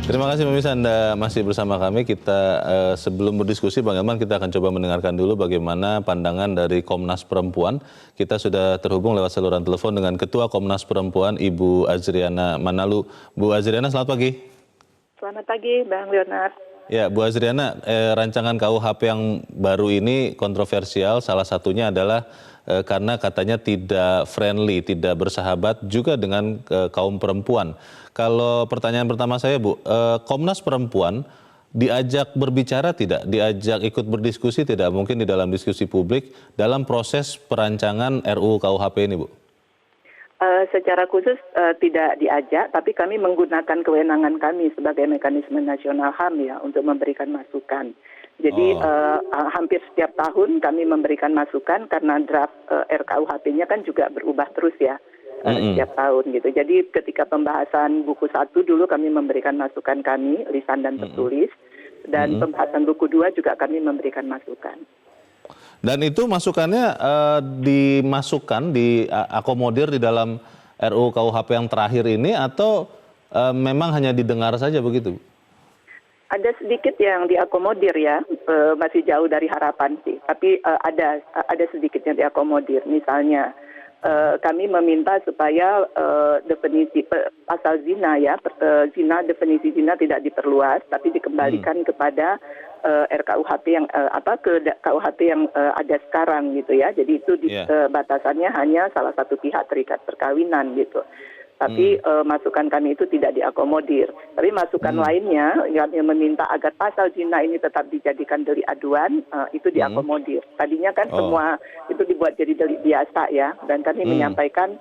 Terima kasih pemirsa Anda masih bersama kami. Kita sebelum berdiskusi Bang Elman, kita akan coba mendengarkan dulu bagaimana pandangan dari Komnas Perempuan. Kita sudah terhubung lewat saluran telepon dengan Ketua Komnas Perempuan Ibu Azriana Manalu. Bu Azriana, selamat pagi. Selamat pagi Bang Leonard. Ya, Bu Azriana, rancangan KUHP yang baru ini kontroversial. Salah satunya adalah karena katanya tidak friendly, tidak bersahabat juga dengan kaum perempuan. Kalau pertanyaan pertama saya, Bu, Komnas Perempuan diajak berbicara tidak? Diajak ikut berdiskusi tidak? Mungkin di dalam diskusi publik dalam proses perancangan RUU KUHP ini, Bu? Secara khusus tidak diajak, tapi kami menggunakan kewenangan kami sebagai mekanisme nasional HAM ya untuk memberikan masukan. Jadi hampir setiap tahun kami memberikan masukan karena draft RKUHP-nya kan juga berubah terus ya setiap tahun gitu. Jadi ketika pembahasan buku 1 dulu kami memberikan masukan kami, lisan dan tertulis, dan pembahasan buku 2 juga kami memberikan masukan. Dan itu masukannya dimasukkan, diakomodir di dalam RUU KUHP yang terakhir ini atau memang hanya didengar saja begitu? Ada sedikit yang diakomodir ya, masih jauh dari harapan sih. Tapi ada sedikit yang diakomodir. Misalnya kami meminta supaya definisi pasal zina ya, definisi zina tidak diperluas, tapi dikembalikan kepada RKUHP yang ke KUHP yang ada sekarang gitu ya. Jadi itu batasannya hanya salah satu pihak terikat perkawinan gitu. Tapi masukan kami itu tidak diakomodir. Tapi masukan lainnya kami meminta agar pasal zina ini tetap dijadikan delik aduan, itu diakomodir. Tadinya kan semua itu dibuat jadi delik biasa ya. Dan kami menyampaikan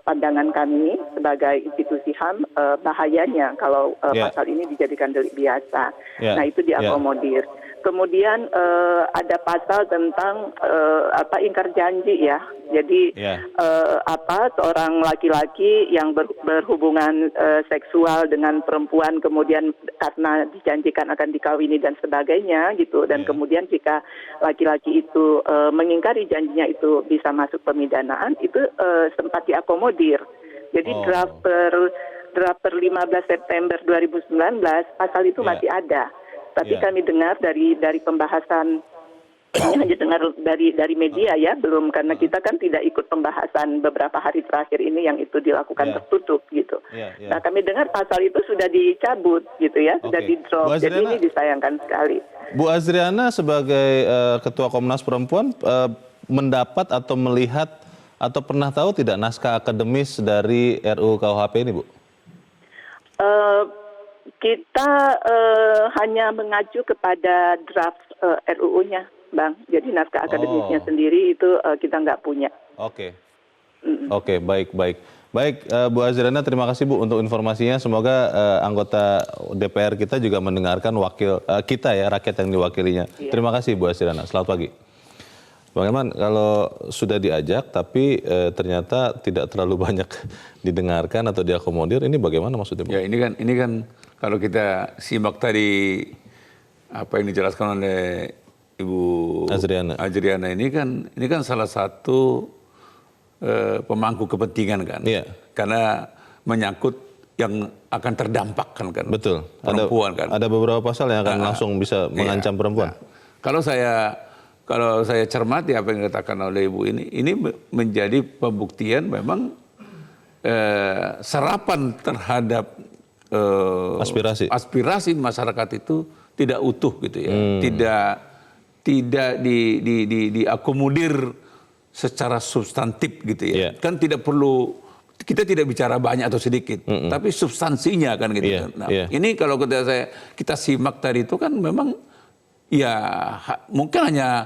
pandangan kami sebagai institusi HAM bahayanya kalau pasal ini dijadikan delik biasa. Nah itu diakomodir. Kemudian ada pasal tentang ingkar janji ya. Jadi seorang laki-laki yang berhubungan seksual dengan perempuan kemudian karena dijanjikan akan dikawini dan sebagainya gitu, dan kemudian jika laki-laki itu mengingkari janjinya itu bisa masuk pemidanaan, itu sempat diakomodir. Jadi draft per 15 September 2019 pasal itu masih ada. Tapi kami dengar dari pembahasan, ini hanya dengar dari media ya, belum, karena kita kan tidak ikut pembahasan beberapa hari terakhir ini yang itu dilakukan tertutup gitu. Nah kami dengar pasal itu sudah dicabut gitu ya, sudah di-drop, jadi ini disayangkan sekali. Bu Azriana sebagai Ketua Komnas Perempuan mendapat atau melihat atau pernah tahu tidak naskah akademis dari RUU KUHP ini, Bu? Kita hanya mengacu kepada draft RUU-nya, Bang. Jadi naskah akademisnya sendiri itu kita nggak punya. Oke, baik. Baik, Bu Azriana, terima kasih Bu untuk informasinya. Semoga anggota DPR kita juga mendengarkan wakil kita ya, rakyat yang diwakilinya. Terima kasih Bu Azriana, selamat pagi. Bang Elman, kalau sudah diajak tapi ternyata tidak terlalu banyak didengarkan atau diakomodir, ini bagaimana maksudnya, Bu? Ya ini kan kalau kita simak tadi apa yang dijelaskan oleh Ibu Azriana ini kan salah satu pemangku kepentingan kan, karena menyangkut yang akan terdampak kan betul, perempuan kan. Ada beberapa pasal yang akan langsung bisa mengancam perempuan. Kalau saya cermati apa yang dikatakan oleh Ibu ini menjadi pembuktian memang serapan terhadap aspirasi masyarakat itu tidak utuh gitu ya, tidak diakomodir secara substantif gitu ya. Kan tidak perlu, kita tidak bicara banyak atau sedikit, tapi substansinya kan gitu. Nah, ini kalau kita simak tadi itu kan memang ya mungkin hanya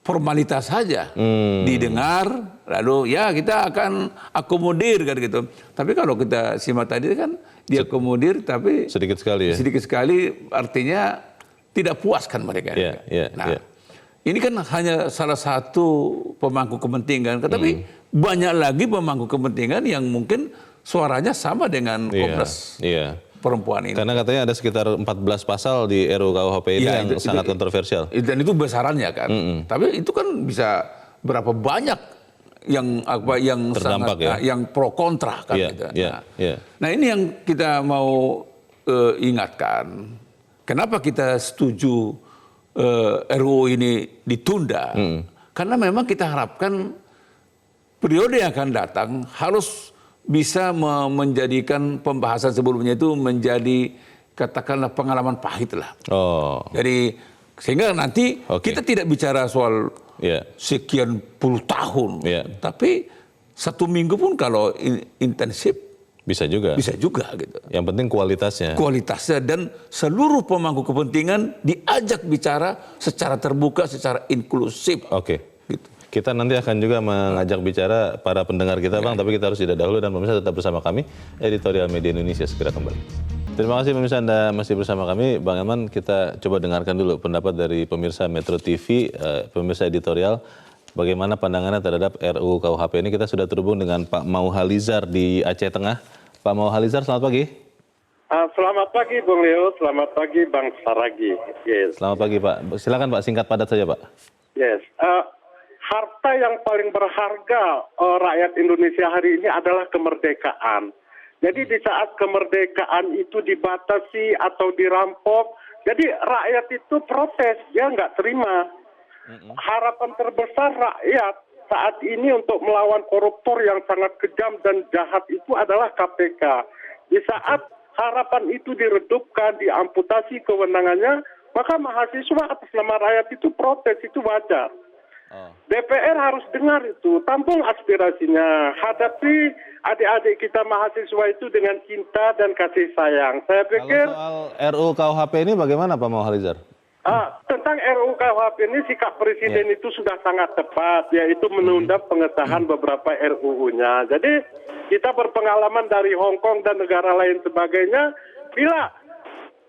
formalitas saja, didengar, lalu ya kita akan akomodir kan gitu. Tapi kalau kita simak tadi kan diakomodir, tapi sedikit sekali ya. Sedikit sekali artinya tidak puas kan mereka. Ini kan hanya salah satu pemangku kepentingan, tapi banyak lagi pemangku kepentingan yang mungkin suaranya sama dengan Komnas Perempuan ini. Karena katanya ada sekitar 14 pasal di RUU KUHP ini yang sangat kontroversial. Dan itu besarannya kan. Tapi itu kan bisa berapa banyak yang terdampak sangat, yang pro kontra kan gitu. Nah ini yang kita mau ingatkan, kenapa kita setuju RUU ini ditunda? Karena memang kita harapkan periode yang akan datang harus bisa menjadikan pembahasan sebelumnya itu menjadi katakanlah pengalaman pahit lah. Jadi sehingga nanti kita tidak bicara soal sekian puluh tahun, tapi 1 minggu pun kalau intensif bisa juga gitu. Yang penting kualitasnya dan seluruh pemangku kepentingan diajak bicara secara terbuka, secara inklusif. Gitu. Kita nanti akan juga mengajak bicara para pendengar kita, Bang, tapi kita harus jeda dahulu dan pemirsa tetap bersama kami. Editorial Media Indonesia segera kembali. Terima kasih pemirsa Anda masih bersama kami. Bang Elman, kita coba dengarkan dulu pendapat dari pemirsa Metro TV, pemirsa editorial, bagaimana pandangannya terhadap RUU KUHP ini. Kita sudah terhubung dengan Pak Mauhalizar di Aceh Tengah. Pak Mauhalizar, selamat pagi. Selamat pagi Bung Leo, selamat pagi Bang Saragi. Yes. Selamat pagi Pak. Silakan Pak, singkat padat saja Pak. Yes. Harta yang paling berharga rakyat Indonesia hari ini adalah kemerdekaan. Jadi di saat kemerdekaan itu dibatasi atau dirampok, jadi rakyat itu protes, dia nggak terima. Harapan terbesar rakyat saat ini untuk melawan koruptor yang sangat kejam dan jahat itu adalah KPK. Di saat harapan itu diredupkan, diamputasi kewenangannya, maka mahasiswa atas nama rakyat itu protes, itu wajar. DPR harus dengar itu, tampung aspirasinya, hadapi adik-adik kita mahasiswa itu dengan cinta dan kasih sayang. Saya pikir kalau soal RUU KUHP ini bagaimana Pak Mauhalizar? Tentang RUU KUHP ini sikap Presiden itu sudah sangat tepat, yaitu menunda pengesahan beberapa RUU-nya. Jadi kita berpengalaman dari Hong Kong dan negara lain sebagainya, bila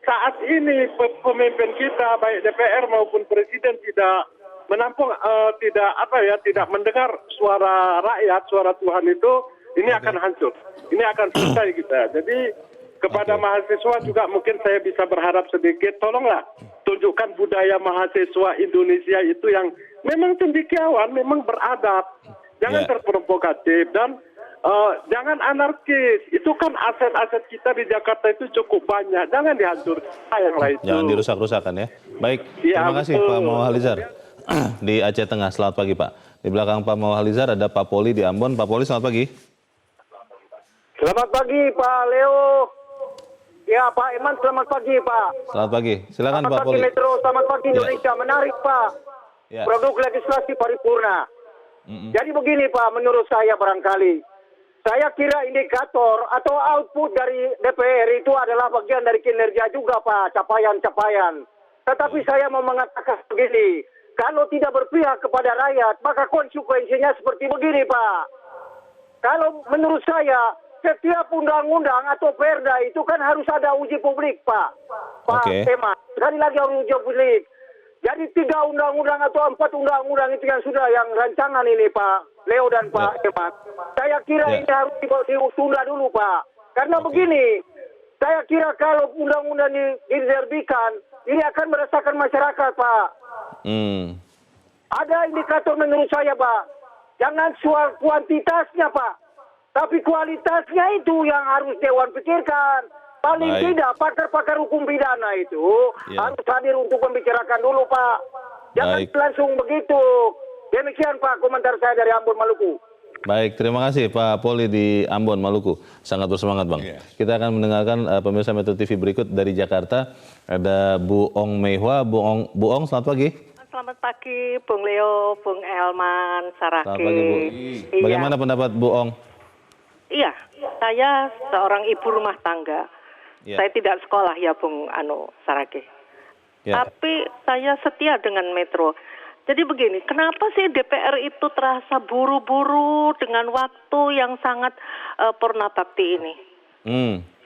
saat ini pemimpin kita baik DPR maupun Presiden tidak menampung, tidak mendengar suara rakyat, suara Tuhan itu, ini akan hancur, ini akan selesai kita. Jadi kepada mahasiswa juga mungkin saya bisa berharap sedikit, tolonglah tunjukkan budaya mahasiswa Indonesia itu yang memang cendekiawan, memang beradab, jangan terprovokatif dan jangan anarkis. Itu kan aset-aset kita di Jakarta itu cukup banyak, jangan dihancurkan yang lain. Jangan dirusak-rusakan ya. Baik, terima kasih Pak Mauhalizar di Aceh Tengah. Selamat pagi Pak. Di belakang Pak Mauhalizar ada Pak Poli di Ambon. Pak Poli, selamat pagi. Selamat pagi Pak Leo. Ya Pak Iman, selamat pagi Pak. Selamat pagi. Silakan Pak Poli. Selamat pagi Metro, selamat pagi Indonesia. Menarik Pak. Produk legislasi paripurna. Jadi begini Pak, menurut saya barangkali, saya kira indikator atau output dari DPR itu adalah bagian dari kinerja juga Pak, capaian-capaian. Tetapi saya mau mengatakan begini, kalau tidak berpihak kepada rakyat, maka konsekuensinya seperti begini Pak. Kalau menurut saya, setiap undang-undang atau perda itu kan harus ada uji publik Pak. Pak Eman, sekali lagi harus uji publik. Jadi 3 undang-undang atau 4 undang-undang itu yang sudah yang rancangan ini Pak Leo dan Pak Eman. Saya kira ini harus ditunda dulu Pak. Karena begini, saya kira kalau undang-undang diterbitkan, ini akan meresahkan masyarakat Pak. Ada indikator menurut saya Pak. Jangan soal kuantitasnya Pak, tapi kualitasnya itu yang harus Dewan pikirkan. Paling tidak pakar-pakar hukum pidana itu harus hadir untuk membicarakan dulu Pak. Jangan langsung begitu. Demikian Pak komentar saya dari Ambon, Maluku. Baik, terima kasih Pak Poli di Ambon, Maluku. Sangat bersemangat Bang. Kita akan mendengarkan pemirsa Metro TV berikut dari Jakarta. Ada Bu Ong Meihua. Bu Ong, selamat pagi. Selamat pagi Bung Leo, Bung Elman, Saragi. Selamat pagi Bu. Bagaimana pendapat Bu Ong? Iya, saya seorang ibu rumah tangga. Saya tidak sekolah ya Bung Saragi. Tapi saya setia dengan Metro. Jadi begini, kenapa sih DPR itu terasa buru-buru dengan waktu yang sangat purna bakti ini?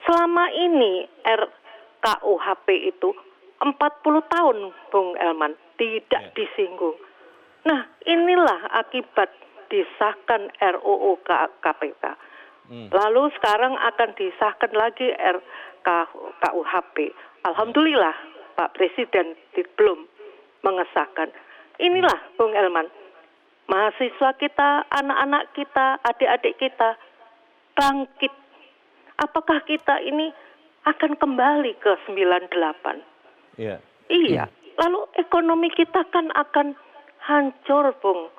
Selama ini RKUHP itu 40 tahun Bung Elman tidak disinggung. Nah, inilah akibat disahkan RUU KPK. Lalu sekarang akan disahkan lagi RKUHP. Alhamdulillah Pak Presiden belum mengesahkan. Inilah Bung Elman, mahasiswa kita, anak-anak kita, adik-adik kita bangkit. Apakah kita ini akan kembali ke 98. Iya. Iya. Lalu ekonomi kita kan akan hancur, Bung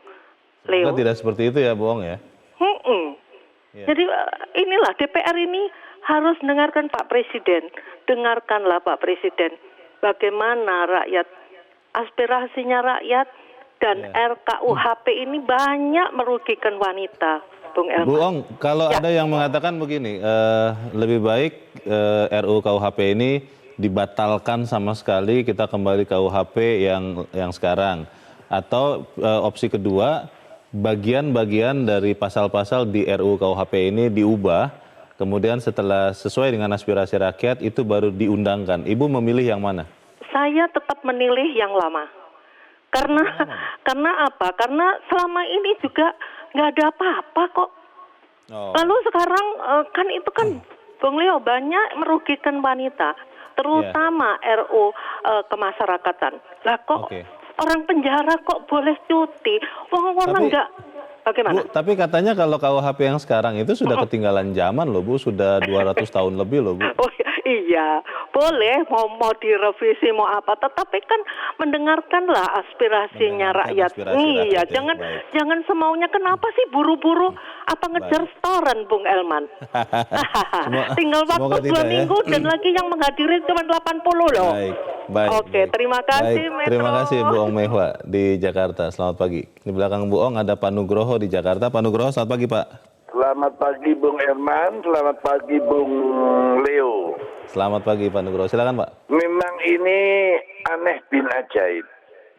Leo. Semoga tidak seperti itu ya, Bohong ya. Ya. Jadi inilah DPR ini harus dengarkan Pak Presiden. Dengarkanlah Pak Presiden bagaimana rakyat, aspirasinya rakyat, dan RKUHP ini banyak merugikan wanita, Bung Elman. Bu Ong, kalau ada yang mengatakan begini, lebih baik RUU KUHP ini dibatalkan sama sekali, kita kembali KUHP yang sekarang. Atau opsi kedua, bagian-bagian dari pasal-pasal di RUU KUHP ini diubah, kemudian setelah sesuai dengan aspirasi rakyat itu baru diundangkan. Ibu memilih yang mana? Saya tetap memilih yang lama. Karena apa? Karena selama ini juga nggak ada apa-apa kok. Lalu sekarang kan itu kan Bung Leo banyak merugikan wanita, terutama RU kemasyarakatan. Lah kok orang penjara kok boleh cuti? Orang nggak bagaimana? Bu, tapi katanya kalau KUHP yang sekarang itu sudah ketinggalan zaman loh Bu, sudah 200 tahun lebih loh Bu. Oh iya, boleh mau direvisi mau apa, tetapi kan mendengarkanlah aspirasinya rakyat. Iya, jangan semaunya. Kenapa sih buru-buru apa ngejar setoran, Bung Elman? Tinggal waktu 2 minggu dan lagi yang menghadiri cuma 80 loh. Baik. Oke, terima kasih Metro. Terima kasih Bu Ong Mehwa di Jakarta. Selamat pagi. Di belakang Bu Ong ada Pak Nugroho di Jakarta. Pak Nugroho, selamat pagi Pak. Selamat pagi Bung Herman, selamat pagi Bung Leo. Selamat pagi Pak Nugroho, silakan Pak. Memang ini aneh bin ajaib.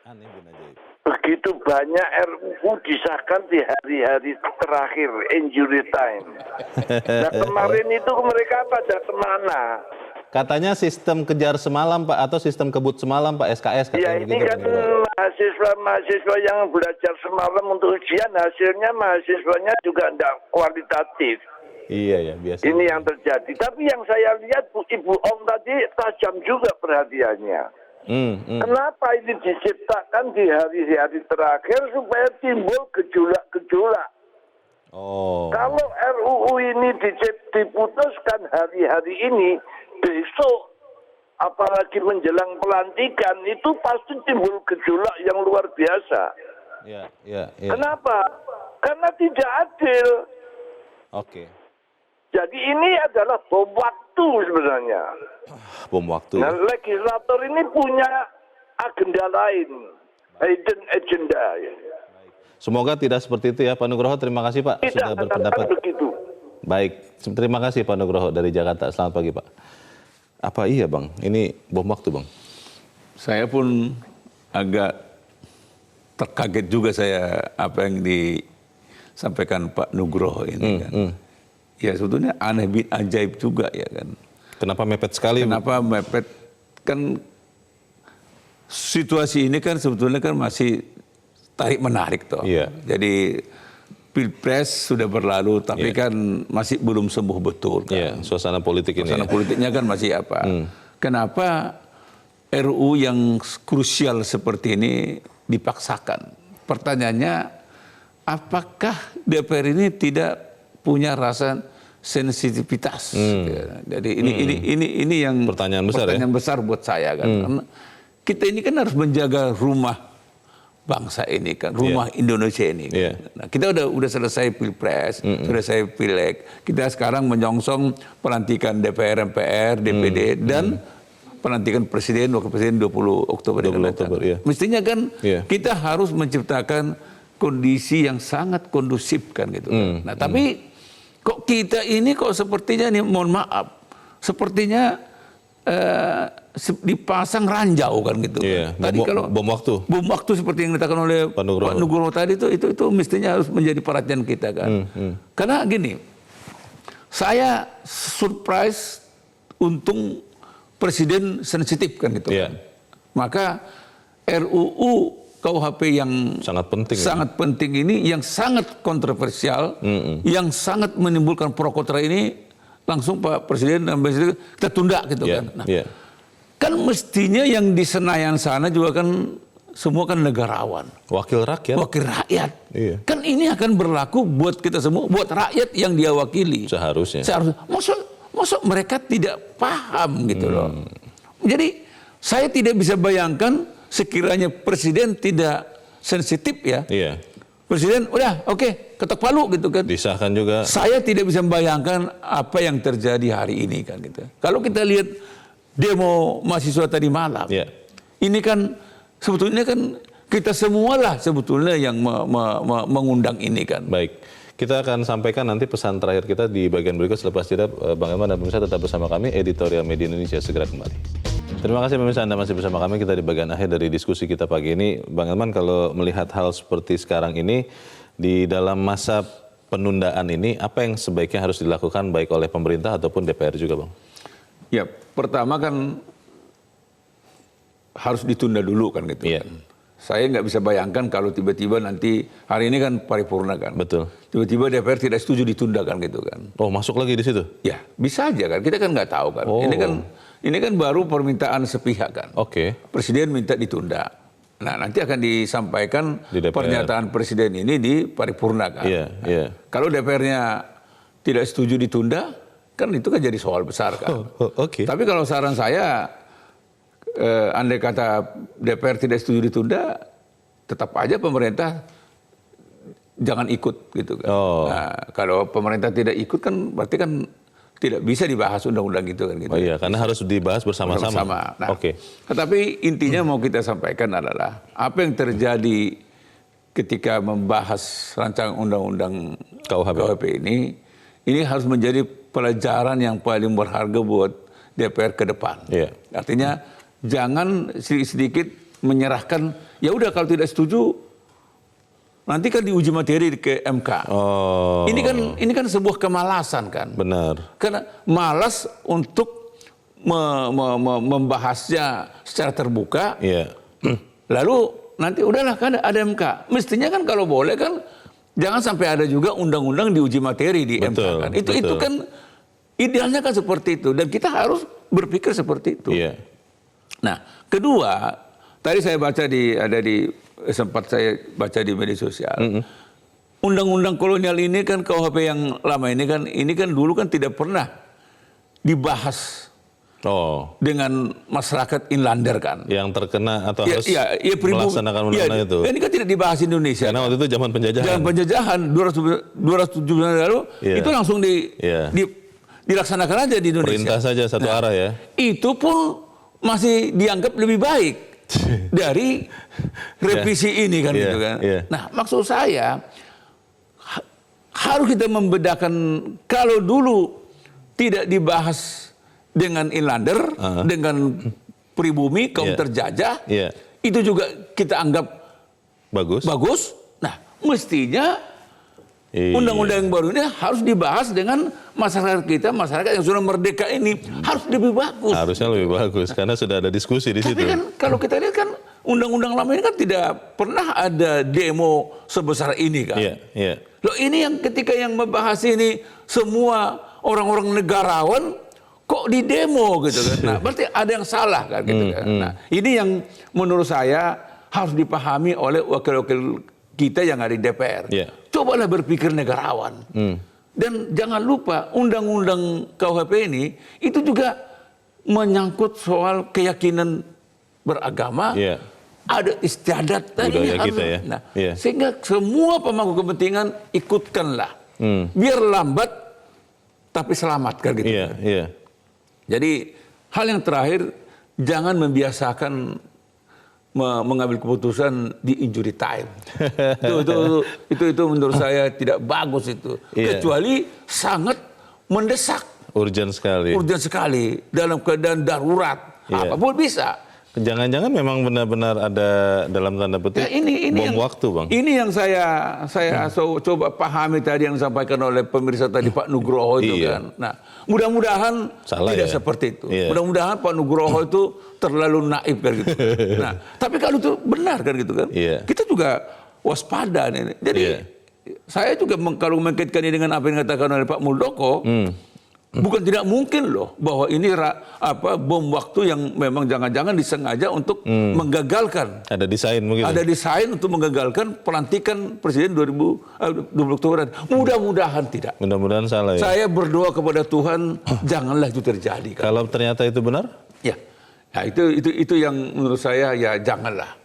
Aneh bin ajaib. Begitu banyak RUU disahkan di hari-hari terakhir, injury time. Nah kemarin itu mereka pada kemana? Katanya sistem kejar semalam Pak, atau sistem kebut semalam Pak, SKS Ya katanya ini begitu, kan mahasiswa yang belajar semalam untuk ujian, hasilnya mahasiswanya juga tidak kualitatif. Iya ya, biasa. Ini yang terjadi. Tapi yang saya lihat Ibu Om tadi tajam juga perhatiannya. Kenapa ini diciptakan di hari-hari terakhir supaya timbul gejolak-gejolak? Kalau RUU ini diputuskan hari-hari ini, besok apalagi menjelang pelantikan itu pasti timbul gejolak yang luar biasa. Ya. Kenapa? Karena tidak adil. Jadi ini adalah bom waktu sebenarnya. Bom waktu. Nah, legislator ini punya agenda lain, hidden agenda. Semoga tidak seperti itu ya Pak Nugroho. Terima kasih Pak sudah berpendapat. Begitu. Baik, terima kasih Pak Nugroho dari Jakarta. Selamat pagi Pak. Apa iya Bang? Ini bom waktu Bang? Saya pun agak terkaget juga saya apa yang disampaikan Pak Nugroho ini kan. Ya sebetulnya aneh bin ajaib juga ya kan. Kenapa mepet sekali? Kenapa mepet? Kan situasi ini kan sebetulnya kan masih tarik menarik toh. Iya. Jadi Pilpres sudah berlalu tapi kan masih belum sembuh betul kan. Iya, suasana politik ini. Suasana politiknya kan masih apa? Kenapa RUU yang krusial seperti ini dipaksakan? Pertanyaannya, apakah DPR ini tidak punya rasa sensitivitas? Jadi ini yang pertanyaan besar buat saya kan. Karena kita ini kan harus menjaga rumah bangsa ini kan, rumah Indonesia ini. Kan. Nah, kita udah selesai Pilpres, sudah selesai Pileg. Kita sekarang menyongsong pelantikan DPR, MPR, DPD dan pelantikan Presiden, Wakil Presiden 20 Oktober. Mestinya kan kita harus menciptakan kondisi yang sangat kondusif kan gitu. Nah, tapi kok kita ini kok sepertinya nih, mohon maaf, sepertinya dipasang ranjau kan gitu. Tadi kalau bom waktu seperti yang dikatakan oleh Pak Nugroho tadi itu mestinya harus menjadi perhatian kita kan. Karena gini, saya surprise untung Presiden sensitif kan gitu. Kan. Maka RUU KUHP yang sangat penting ini, yang sangat kontroversial, yang sangat menimbulkan pro kontra ini, langsung Pak Presiden dan Presiden kita tunda gitu kan. Nah, kan mestinya yang di Senayan sana juga kan semua kan negarawan. Wakil rakyat. Kan ini akan berlaku buat kita semua, buat rakyat yang dia wakili. Seharusnya. Masa Masuk mereka tidak paham gitu loh. Jadi saya tidak bisa bayangkan sekiranya presiden tidak sensitif ya. Iya. Presiden udah oke, ketok palu gitu kan. Disahkan juga. Saya tidak bisa membayangkan apa yang terjadi hari ini kan gitu. Kalau kita lihat demo mahasiswa tadi malam, ini kan sebetulnya kan kita semualah sebetulnya yang mengundang ini kan. Baik, kita akan sampaikan nanti pesan terakhir kita di bagian berikut selepas jeda. Bang Elman dan pemirsa tetap bersama kami, Editorial Media Indonesia segera kembali. Terima kasih pemirsa, Anda masih bersama kami. Kita di bagian akhir dari diskusi kita pagi ini. Bang Elman, kalau melihat hal seperti sekarang ini, di dalam masa penundaan ini, apa yang sebaiknya harus dilakukan baik oleh pemerintah ataupun DPR juga, Bang? Ya, pertama kan harus ditunda dulu kan gitu. Kan. Saya nggak bisa bayangkan kalau tiba-tiba nanti, hari ini kan paripurna kan. Betul. Tiba-tiba DPR tidak setuju ditunda kan gitu kan. Oh, masuk lagi di situ? Ya, bisa aja kan. Kita kan nggak tahu kan. Ini kan baru permintaan sepihak kan. Oke. Presiden minta ditunda. Nah, nanti akan disampaikan pernyataan presiden ini di paripurna kan. Iya. Kalau DPR-nya tidak setuju ditunda, kan itu kan jadi soal besar kan. Oke. Tapi kalau saran saya, andai kata DPR tidak setuju ditunda, tetap aja pemerintah jangan ikut gitu kan. Nah, kalau pemerintah tidak ikut kan berarti kan tidak bisa dibahas undang-undang itu kan gitu. Oh iya, karena harus dibahas bersama-sama. Nah, Oke. Tetapi intinya mau kita sampaikan adalah apa yang terjadi ketika membahas rancangan undang-undang KUHP ini harus menjadi pelajaran yang paling berharga buat DPR ke depan. Iya. Artinya jangan sedikit-sedikit menyerahkan, ya udah kalau tidak setuju nanti kan diuji materi ke MK. Oh. Ini kan sebuah kemalasan kan. Benar. Karena malas untuk membahasnya secara terbuka. Iya. Lalu nanti udahlah kan ada MK. Mestinya kan kalau boleh kan jangan sampai ada juga undang-undang diuji materi di MK kan. Itu kan idealnya kan seperti itu dan kita harus berpikir seperti itu. Iya. Nah, kedua, tadi saya baca sempat saya baca di media sosial. Undang-undang kolonial ini kan KUHP yang lama ini kan dulu kan tidak pernah dibahas dengan masyarakat inlander kan. Yang terkena atau harus pribumi, melaksanakan undang-undang itu. Ini kan tidak dibahas di Indonesia. Karena waktu itu zaman penjajahan. Zaman penjajahan 270 lalu itu langsung dilaksanakan aja di Indonesia. Perintah saja satu arah ya. Itu pun masih dianggap lebih baik dari revisi ini kan gitu kan. Nah, maksud saya harus kita membedakan kalau dulu tidak dibahas dengan inlander, dengan pribumi kaum terjajah, itu juga kita anggap bagus. Nah, mestinya undang-undang yang baru ini harus dibahas dengan masyarakat kita, masyarakat yang sudah merdeka ini harus lebih bagus. Harusnya lebih bagus karena sudah ada diskusi di situ. Tapi kan kalau kita lihat kan undang-undang lama ini kan tidak pernah ada demo sebesar ini kan. Iya. Loh ini yang ketika yang membahas ini semua orang-orang negarawan kok di demo gitu kan. Nah, berarti ada yang salah kan gitu kan. Nah, ini yang menurut saya harus dipahami oleh wakil-wakil kita yang ada di DPR. Cobalah berpikir negarawan. Dan jangan lupa undang-undang KUHP ini itu juga menyangkut soal keyakinan beragama, adat istiadat budaya kita ya. Nah, sehingga semua pemangku kepentingan ikutkanlah. Biar lambat tapi selamatkan gitu. Jadi hal yang terakhir, jangan membiasakan mengambil keputusan di injury time. itu menurut saya tidak bagus itu. Kecuali sangat mendesak. Urgent sekali. Dalam keadaan darurat. Apapun bisa. Jangan-jangan memang benar-benar ada dalam tanda petik bom waktu, Bang. Ini yang saya coba pahami tadi yang disampaikan oleh pemirsa tadi Pak Nugroho itu kan. Nah, mudah-mudahan tidak seperti itu. Mudah-mudahan Pak Nugroho itu terlalu naif kan gitu. Nah, tapi kalau itu benar kan gitu kan. Kita juga waspada nih. Jadi saya juga kalau mengkaitkan ini dengan apa yang dikatakan oleh Pak Muldoko, Bukan tidak mungkin loh bahwa ini bom waktu yang memang jangan-jangan disengaja untuk menggagalkan. Ada desain mungkin. Ada desain untuk menggagalkan pelantikan Presiden 20 Oktober. Mudah-mudahan tidak. Mudah-mudahan salah ya. Saya berdoa kepada Tuhan janganlah itu terjadi. Kalau ternyata itu benar? Ya. Nah, itu yang menurut saya ya janganlah.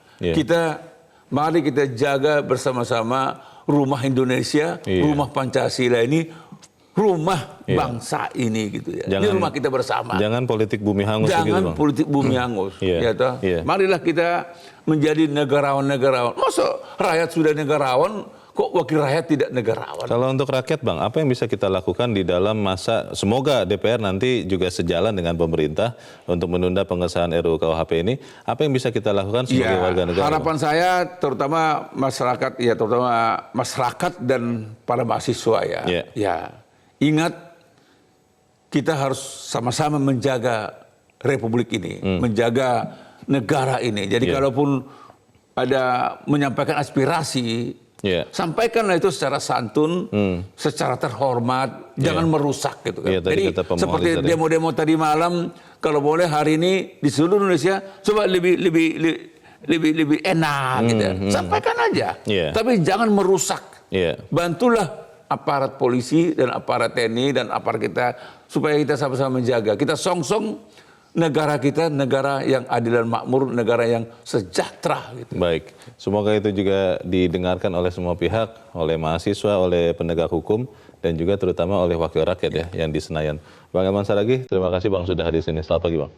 Mari kita jaga bersama-sama rumah Indonesia, rumah Pancasila ini, rumah bangsa ini gitu ya. Ini rumah kita bersama. Jangan politik bumi hangus. Jangan gitu, politik bumi hangus. Ya toh. Marilah kita menjadi negarawan-negarawan. Masa rakyat sudah negarawan, kok wakil rakyat tidak negarawan? Kalau untuk rakyat Bang, apa yang bisa kita lakukan di dalam masa, semoga DPR nanti juga sejalan dengan pemerintah untuk menunda pengesahan RUU KUHP ini, apa yang bisa kita lakukan sebagai warga negara? Harapan saya terutama masyarakat dan para mahasiswa ingat kita harus sama-sama menjaga republik ini, menjaga negara ini. Jadi kalaupun ada menyampaikan aspirasi, sampaikanlah itu secara santun, secara terhormat, jangan merusak gitu kan. Jadi seperti demo-demo tadi malam, kalau boleh hari ini di seluruh Indonesia coba lebih enak gitu. Sampaikan aja, tapi jangan merusak. Bantulah aparat polisi dan aparat TNI dan aparat kita supaya kita sama-sama menjaga. Kita songsong negara kita, negara yang adil dan makmur, negara yang sejahtera. Gitu. Baik, semoga itu juga didengarkan oleh semua pihak, oleh mahasiswa, oleh penegak hukum, dan juga terutama oleh wakil rakyat yang di Senayan. Bang Elman Saragih, terima kasih Bang sudah hadir di sini. Selamat pagi Bang.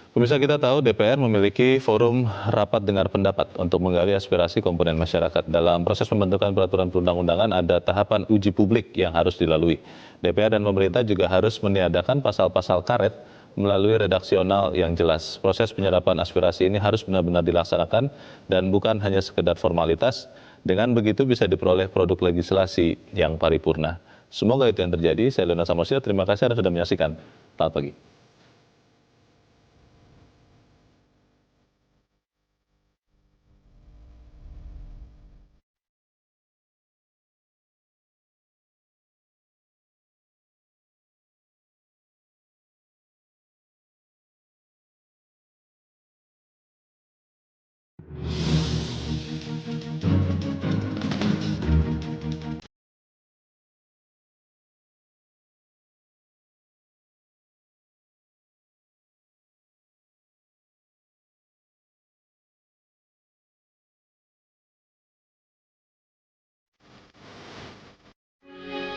Pemirsa, kita tahu DPR memiliki forum rapat dengar pendapat untuk menggali aspirasi komponen masyarakat. Dalam proses pembentukan peraturan perundang-undangan ada tahapan uji publik yang harus dilalui. DPR dan pemerintah juga harus meniadakan pasal-pasal karet melalui redaksional yang jelas. Proses penyerapan aspirasi ini harus benar-benar dilaksanakan dan bukan hanya sekedar formalitas. Dengan begitu bisa diperoleh produk legislasi yang paripurna. Semoga itu yang terjadi. Saya Leonard Samosir, terima kasih Anda sudah menyaksikan. Selamat pagi.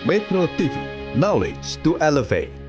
Metro TV, knowledge to elevate.